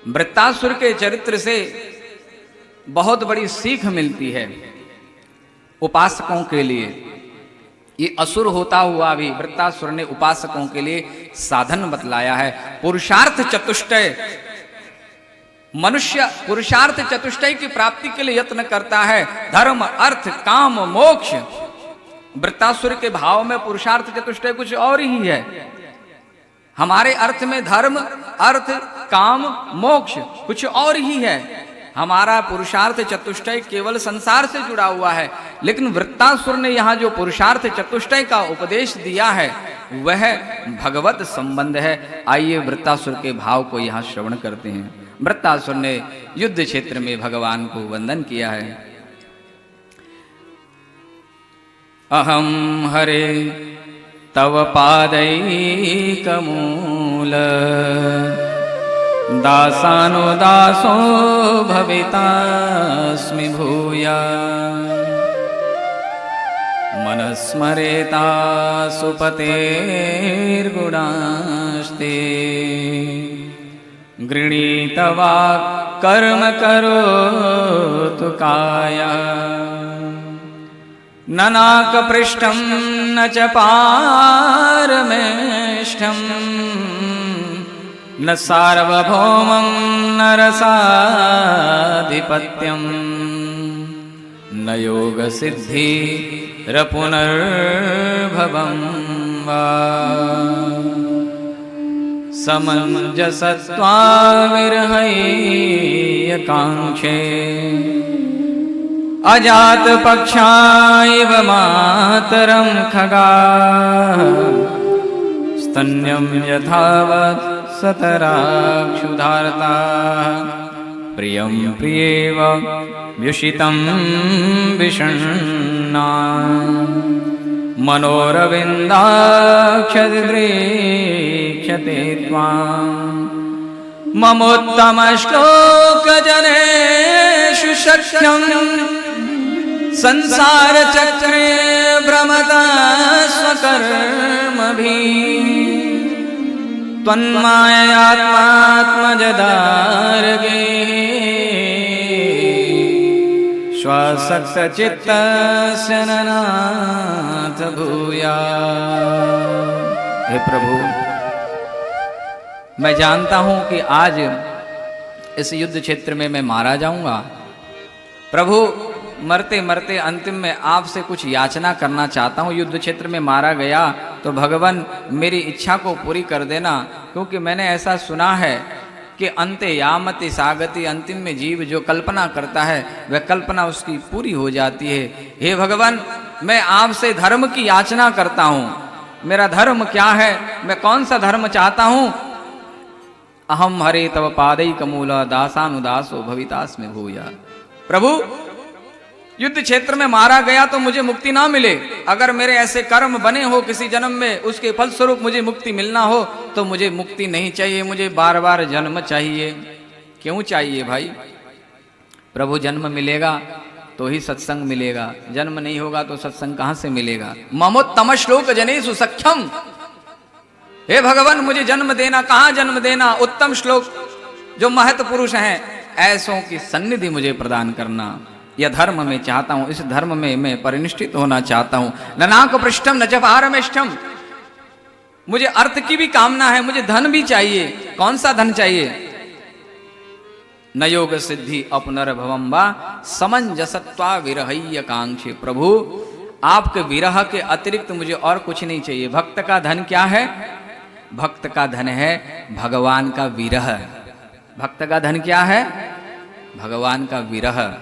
वृत्तासुर के चरित्र से बहुत बड़ी सीख मिलती है उपासकों के लिए। ये असुर होता हुआ भी वृत्तासुर ने उपासकों के लिए साधन बतलाया है। पुरुषार्थ चतुष्टय, मनुष्य पुरुषार्थ चतुष्टय की प्राप्ति के लिए यत्न करता है, धर्म अर्थ काम मोक्ष। वृत्तासुर के भाव में पुरुषार्थ चतुष्टय कुछ और ही है। हमारे अर्थ में धर्म अर्थ काम मोक्ष कुछ और ही है। हमारा पुरुषार्थ चतुष्टय केवल संसार से जुड़ा हुआ है, लेकिन वृत्तासुर ने यहाँ जो पुरुषार्थ चतुष्टय का उपदेश दिया है वह भगवत संबंध है। आइए वृत्तासुर के भाव को यहाँ श्रवण करते हैं। वृत्तासुर ने युद्ध क्षेत्र में भगवान को वंदन किया है। अहम हरे तव पादैकमूल दासानुदासो भवितास्मि भूया मनस्मरेता सुपतेर्गुणास्ते गृणीतवा कर्म करोतु काया न नाकपृष्ठं न च पारमेष्ठं न सार्वभौमं न रसाधिपत्यं न योगसिद्धिरपुनर्भवं वा समञ्जसत्वाविर्हय्यकाङ्क्षे अजात पक्षाइव मातरं खगाः स्तन्यं यथावत् सतराक्षुधार्ताः प्रियं प्रियेव व्युषितं विषण्णा मनोरविन्दाक्षदृक्षते त्वां ममोत्तमश्लोकजनेषु शक्यं संसारचक्रे भ्रमता स्वकर्मभिः त्वन्माययात्मात्मजदार्गे श्वासक्तचित्तस्य ननाथ भूया। हे प्रभु, मैं जानता हूं कि आज इस युद्ध क्षेत्र में मैं मारा जाऊंगा। प्रभु, मरते मरते अंतिम में आपसे कुछ याचना करना चाहता हूं। युद्ध क्षेत्र में मारा गया तो भगवान मेरी इच्छा को पूरी कर देना, क्योंकि मैंने ऐसा सुना है कि अंते यामति सागति, अंतिम में जीव जो कल्पना करता है वह कल्पना उसकी पूरी हो जाती है। हे भगवान, मैं आपसे धर्म की याचना करता हूं। मेरा धर्म क्या है, मैं कौन सा धर्म चाहता हूं? अहम हरे तव पादैकमूल दासानुदासो भवितास्मि भूया। प्रभु, युद्ध क्षेत्र में मारा गया तो मुझे मुक्ति ना मिले। अगर मेरे ऐसे कर्म बने हो किसी जन्म में, उसके फलस्वरूप मुझे मुक्ति मिलना हो तो मुझे मुक्ति नहीं चाहिए, मुझे बार बार जन्म चाहिए। क्यों चाहिए भाई? प्रभु, जन्म मिलेगा तो ही सत्संग मिलेगा, जन्म नहीं होगा तो सत्संग कहां से मिलेगा? ममोत्तम श्लोक जनेषु सख्यम। हे भगवान, मुझे जन्म देना। कहां जन्म देना? उत्तम श्लोक जो महत पुरुष हैं ऐसों की सन्निधि मुझे प्रदान करना। यह धर्म में चाहता हूं, इस धर्म में मैं परिनिष्ठित होना चाहता हूं। न नाक पृष्ठम न च पारमेष्ठम। मुझे अर्थ की भी कामना है, मुझे धन भी चाहिए। कौन सा धन चाहिए? न योग सिद्धि अपनर्भवम वा समंजसत्वा विरहय्य कांक्षे। प्रभु, आपके विरह के अतिरिक्त मुझे और कुछ नहीं चाहिए। भक्त का धन क्या है? भक्त का धन है भगवान का विरह। भक्त का धन क्या है? भगवान का विरह।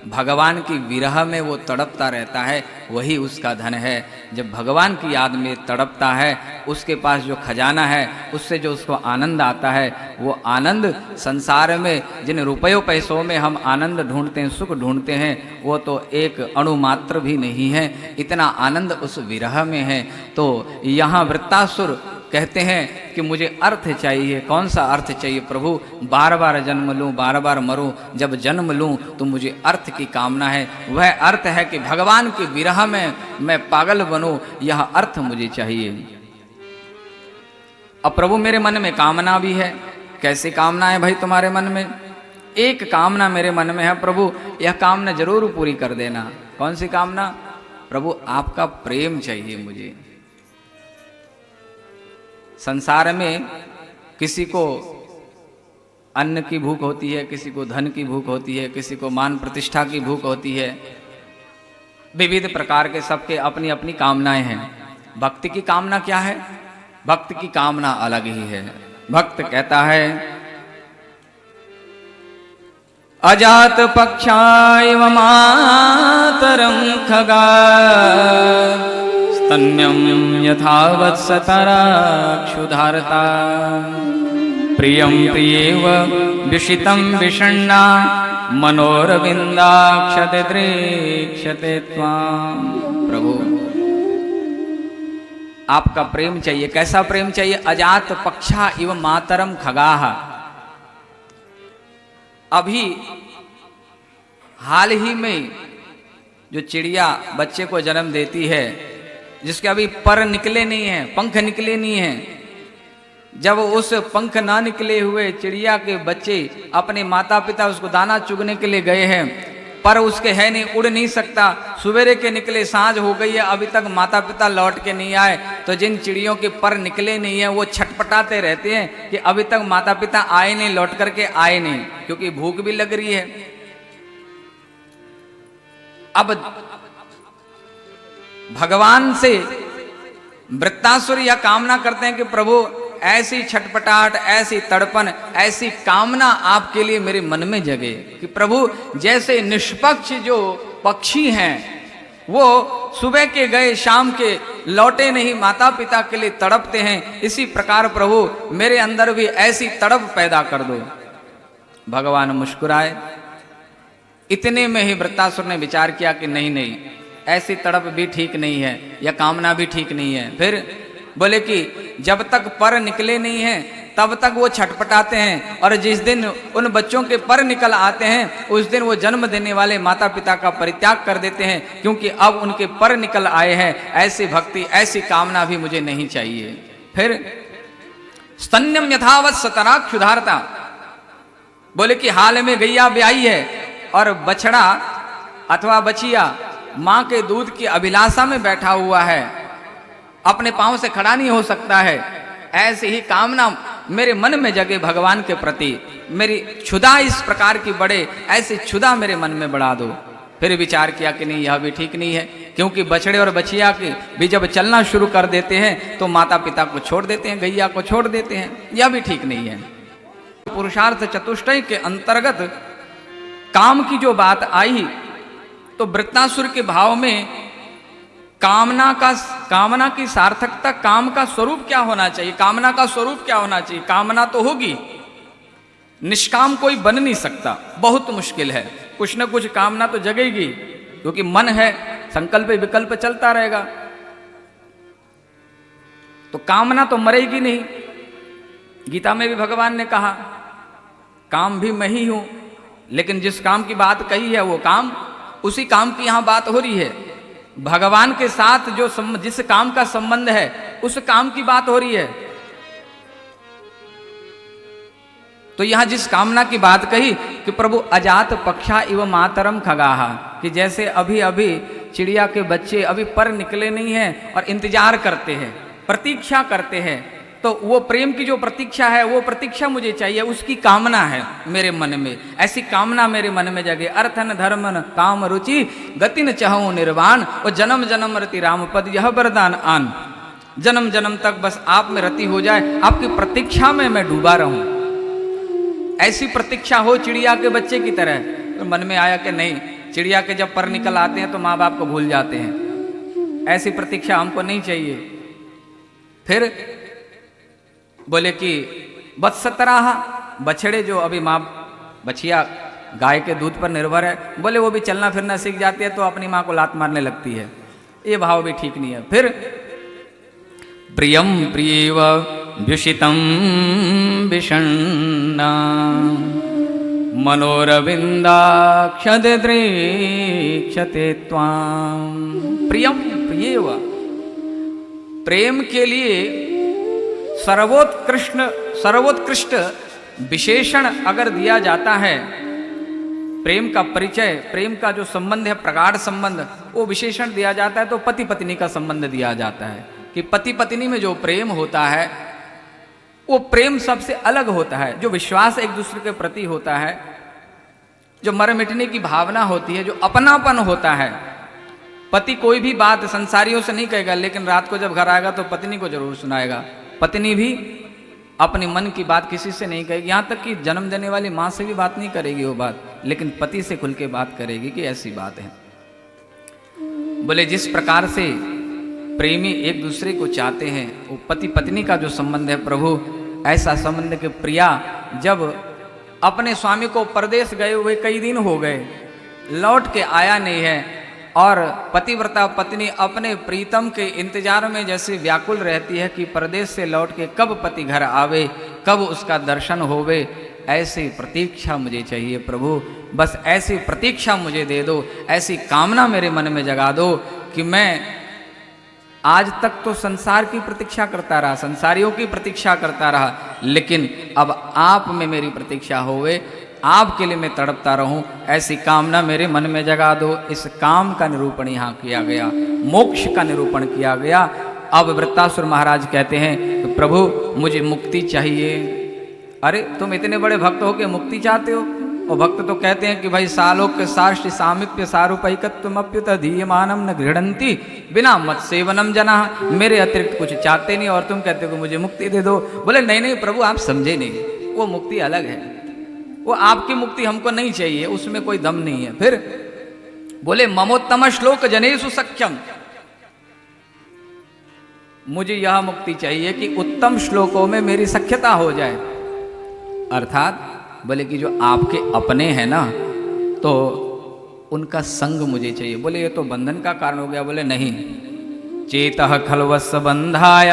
भगवान की विरह में वो तड़पता रहता है, वही उसका धन है। जब भगवान की याद में तड़पता है, उसके पास जो खजाना है, उससे जो उसको आनंद आता है, वो आनंद संसार में जिन रुपयों पैसों में हम आनंद ढूंढते हैं, सुख ढूंढते हैं, वो तो एक अणु मात्र भी नहीं है। इतना आनंद उस विरह में है। तो यहाँ वृत्तासुर कहते हैं कि मुझे अर्थ चाहिए। कौन सा अर्थ चाहिए प्रभु? बार बार जन्म लूं, बार बार मरूं। जब जन्म लूं तो मुझे अर्थ की कामना है। वह अर्थ है कि भगवान के विरह में मैं पागल बनूं, यह अर्थ मुझे चाहिए। अब प्रभु, मेरे मन में कामना भी है कैसी कामना है भाई तुम्हारे मन में? एक कामना मेरे मन में है प्रभु, यह कामना जरूर पूरी कर देना। कौन सी कामना? प्रभु आपका प्रेम चाहिए मुझे। संसार में किसी को अन्न की भूख होती है, किसी को धन की भूख होती है, किसी को मान प्रतिष्ठा की भूख होती है, विविध प्रकार के सबके अपनी अपनी कामनाएं हैं। भक्ति की कामना क्या है? भक्त की कामना अलग ही है। भक्त कहता है अजात पक्षाय मातरं खगा स्तन्यं यथा वत्सतरा क्षुधारता प्रियं प्रियेव विषितं विषण्णा मनोरविंदाक्षते दृक्षते त्वां। प्रभु आपका प्रेम चाहिए। कैसा प्रेम चाहिए? अजात पक्षा इव मातरम खगाह। अभी हाल ही में जो चिड़िया बच्चे को जन्म देती है, जिसके अभी पर निकले नहीं हैं, पंख निकले नहीं हैं, जब उस पंख ना निकले हुए चिड़िया के बच्चे अपने माता पिता उसको दाना चुगने के लिए गए हैं, पर उसके है नहीं, उड़ नहीं सकता, सवेरे के निकले सांझ हो गई है, अभी तक माता पिता लौट के नहीं आए, तो जिन चिड़ियों के पर निकले नहीं है वो छटपटाते रहते हैं कि अभी तक माता पिता आए नहीं, लौट करके आए नहीं, क्योंकि भूख भी लग रही है। अब भगवान से वृत्तासुर यह कामना करते हैं कि प्रभु ऐसी छटपटाहट, ऐसी तड़पन, ऐसी कामना आपके लिए मेरे मन में जगे कि प्रभु जैसे निष्पक्ष जो पक्षी हैं वो सुबह के गए शाम के लौटे नहीं माता पिता के लिए तड़पते हैं, इसी प्रकार प्रभु मेरे अंदर भी ऐसी तड़प पैदा कर दो। भगवान मुस्कुराए। इतने में ही वृत्तासुर ने विचार किया कि नहीं नहीं, ऐसी तड़प भी ठीक नहीं है, यह कामना भी ठीक नहीं है। फिर बोले कि जब तक पर निकले नहीं हैं तब तक वो छटपटाते हैं, और जिस दिन उन बच्चों के पर निकल आते हैं उस दिन वो जन्म देने वाले माता पिता का परित्याग कर देते हैं, क्योंकि अब उनके पर निकल आए हैं। ऐसी भक्ति, ऐसी कामना भी मुझे नहीं चाहिए। फिर स्तन्यम यथावत सतरा क्षुधारता। बोले कि हाल में गैया ब्याई है और बछड़ा अथवा बचिया माँ के दूध की अभिलाषा में बैठा हुआ है, अपने पांव से खड़ा नहीं हो सकता है, ऐसी ही कामना मेरे मन में जगे भगवान के प्रति, मेरी क्षुधा इस प्रकार की बढ़े, ऐसी क्षुधा मेरे मन में बढ़ा दो। फिर विचार किया कि नहीं, यह भी ठीक नहीं है, क्योंकि बछड़े और बछिया के भी जब चलना शुरू कर देते हैं तो माता पिता को छोड़ देते हैं, गैया को छोड़ देते हैं, यह भी ठीक नहीं है। पुरुषार्थ चतुष्टय के अंतर्गत काम की जो बात आई तो वृत्तासुर के भाव में कामना की सार्थकता, काम का स्वरूप क्या होना चाहिए, कामना का स्वरूप क्या होना चाहिए। कामना तो होगी, निष्काम कोई बन नहीं सकता, बहुत मुश्किल है। कुछ न कुछ कामना तो जगेगी, क्योंकि मन है, संकल्प विकल्प चलता रहेगा, तो कामना तो मरेगी नहीं। गीता में भी भगवान ने कहा काम भी मैं ही हूं, लेकिन जिस काम की बात कही है वो काम, उसी काम की यहां बात हो रही है। भगवान के साथ जो जिस काम का संबंध है उस काम की बात हो रही है। तो यहां जिस कामना की बात कही कि प्रभु अजात पक्षा इव मातरम खगाहा, कि जैसे अभी अभी चिड़िया के बच्चे अभी पर निकले नहीं हैं और इंतजार करते हैं, प्रतीक्षा करते हैं, तो वो प्रेम की जो प्रतीक्षा है वो प्रतीक्षा मुझे चाहिए, उसकी कामना है मेरे मन में। ऐसी कामना मेरे मन में जगे। अर्थन धर्मन काम रुचि गति न चाहूं निर्वाण, और जन्म जन्म रति राम पद यह वरदान आन। जन्म जन्म तक बस आप में रति हो जाए, आपकी प्रतीक्षा में मैं डूबा रहूं, ऐसी प्रतीक्षा हो चिड़िया के बच्चे की तरह। तो मन में आया कि नहीं, चिड़िया के जब पर निकल आते हैं तो माँ बाप को भूल जाते हैं, ऐसी प्रतीक्षा हमको नहीं चाहिए। फिर बोले कि वत्सतराह, बछड़े जो अभी माँ बछिया गाय के दूध पर निर्भर है, बोले वो भी चलना फिरना सीख जाती है तो अपनी माँ को लात मारने लगती है, ये भाव भी ठीक नहीं है। फिर प्रियम प्रियव व्युषितम विषण्णा मनोरविंदाक्षते त्वां। प्रियम प्रियव, प्रेम के लिए सर्वोत्कृष्ट विशेषण अगर दिया जाता है, प्रेम का परिचय, प्रेम का जो संबंध है, प्रगाढ़ संबंध, वो विशेषण दिया जाता है तो पति पत्नी का संबंध दिया जाता है कि पति पत्नी में जो प्रेम होता है वो प्रेम सबसे अलग होता है। जो विश्वास एक दूसरे के प्रति होता है, जो मर मिटने की भावना होती है, जो अपनापन होता है। पति कोई भी बात संसारियों से नहीं कहेगा, लेकिन रात को जब घर आएगा तो पत्नी को जरूर सुनाएगा। पत्नी भी अपने मन की बात किसी से नहीं कहेगी, यहाँ तक कि जन्म देने वाली माँ से भी बात नहीं करेगी वो बात, लेकिन पति से खुल के बात करेगी कि ऐसी बात है। बोले जिस प्रकार से प्रेमी एक दूसरे को चाहते हैं, वो पति पत्नी का जो संबंध है प्रभु, ऐसा संबंध के प्रिया जब अपने स्वामी को परदेश गए हुए कई दिन हो गए, लौट के आया नहीं है, और पतिव्रता पत्नी अपने प्रीतम के इंतजार में जैसे व्याकुल रहती है कि परदेश से लौट के कब पति घर आवे, कब उसका दर्शन होवे, ऐसी प्रतीक्षा मुझे चाहिए प्रभु। बस ऐसी प्रतीक्षा मुझे दे दो, ऐसी कामना मेरे मन में जगा दो कि मैं आज तक तो संसार की प्रतीक्षा करता रहा, संसारियों की प्रतीक्षा करता रहा, लेकिन अब आप में मेरी प्रतीक्षा होवे, आपके लिए मैं तड़पता रहूं, ऐसी कामना मेरे मन में जगा दो। इस काम का निरूपण यहाँ किया गया, मोक्ष का निरूपण किया गया। अब वृत्तासुर महाराज कहते हैं कि प्रभु मुझे मुक्ति चाहिए। अरे तुम इतने बड़े भक्त हो के मुक्ति चाहते हो? और भक्त तो कहते हैं कि भाई सालोक्य साष्टि सामीप्य सारूपैकत्वम अप्युत धीयमानम न गृह्णन्ति बिना मत सेवनम जना। मेरे अतिरिक्त कुछ चाहते नहीं और तुम कहते हो कि मुझे मुक्ति दे दो। बोले नहीं नहीं प्रभु, आप समझे नहीं, वो मुक्ति अलग है, वो आपकी मुक्ति हमको नहीं चाहिए, उसमें कोई दम नहीं है। फिर बोले ममोत्तम श्लोक जनेषु सख्यम, मुझे यह मुक्ति चाहिए कि उत्तम श्लोकों में मेरी सख्यता हो जाए। अर्थात बोले कि जो आपके अपने हैं ना, तो उनका संग मुझे चाहिए। बोले ये तो बंधन का कारण हो गया। बोले नहीं, चेतः खल्वस्य बंधाय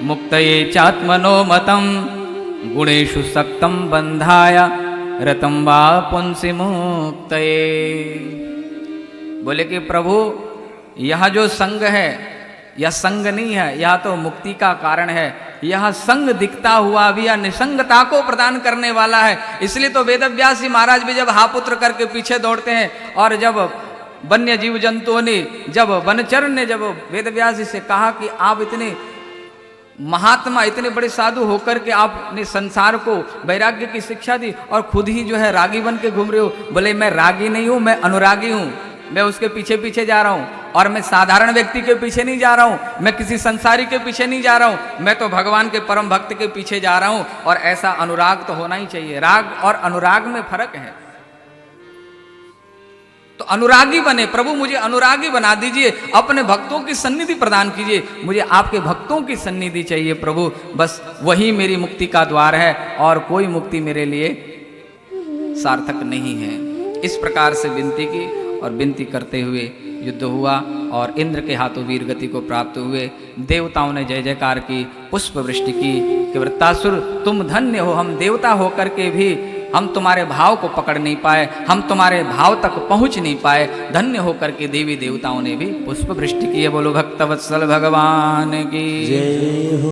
मुक्तये चात्मनो मतम गुणेषु सक्तम बंधाय रतम वा पुंसि मुक्तये। बोले कि प्रभु यह जो संग है, यह संग नहीं है, यह तो मुक्ति का कारण है। यह संग दिखता हुआ भी यह निसंगता को प्रदान करने वाला है। इसलिए तो वेदव्यास जी महाराज भी जब हापुत्र करके पीछे दौड़ते हैं, और जब वन्य जीव जंतुओं ने, जब वनचर ने जब वेदव्यास जी से कहा कि आप इतने महात्मा, इतने बड़े साधु होकर के आपने संसार को वैराग्य की शिक्षा दी और खुद ही जो है रागी बन के घूम रहे हो। बोले मैं रागी नहीं हूं, मैं अनुरागी हूं, मैं उसके पीछे पीछे जा रहा हूं, और मैं साधारण व्यक्ति के पीछे नहीं जा रहा हूं, मैं किसी संसारी के पीछे नहीं जा रहा हूं, मैं तो भगवान के परम भक्त के पीछे जा रहा हूं। और ऐसा अनुराग तो होना ही चाहिए। राग और अनुराग में फर्क है। तो अनुरागी बने प्रभु, मुझे अनुरागी बना दीजिए, अपने भक्तों की सन्निधि प्रदान कीजिए, मुझे आपके भक्तों की सन्निधि चाहिए प्रभु। बस वही मेरी मुक्ति का द्वार है, और कोई मुक्ति मेरे लिए सार्थक नहीं है। इस प्रकार से विनती की, और विनती करते हुए युद्ध हुआ, और इंद्र के हाथों वीर गति को प्राप्त हुए। देवताओं ने जय जयकार की, पुष्प वृष्टि की कि वृत्तासुर तुम धन्य हो, हम देवता होकर के भी हम तुम्हारे भाव को पकड़ नहीं पाए, हम तुम्हारे भाव तक पहुंच नहीं पाए। धन्य होकर के देवी देवताओं ने भी पुष्प वृष्टि की है। बोलो भक्तवत्सल भगवान की जय हो।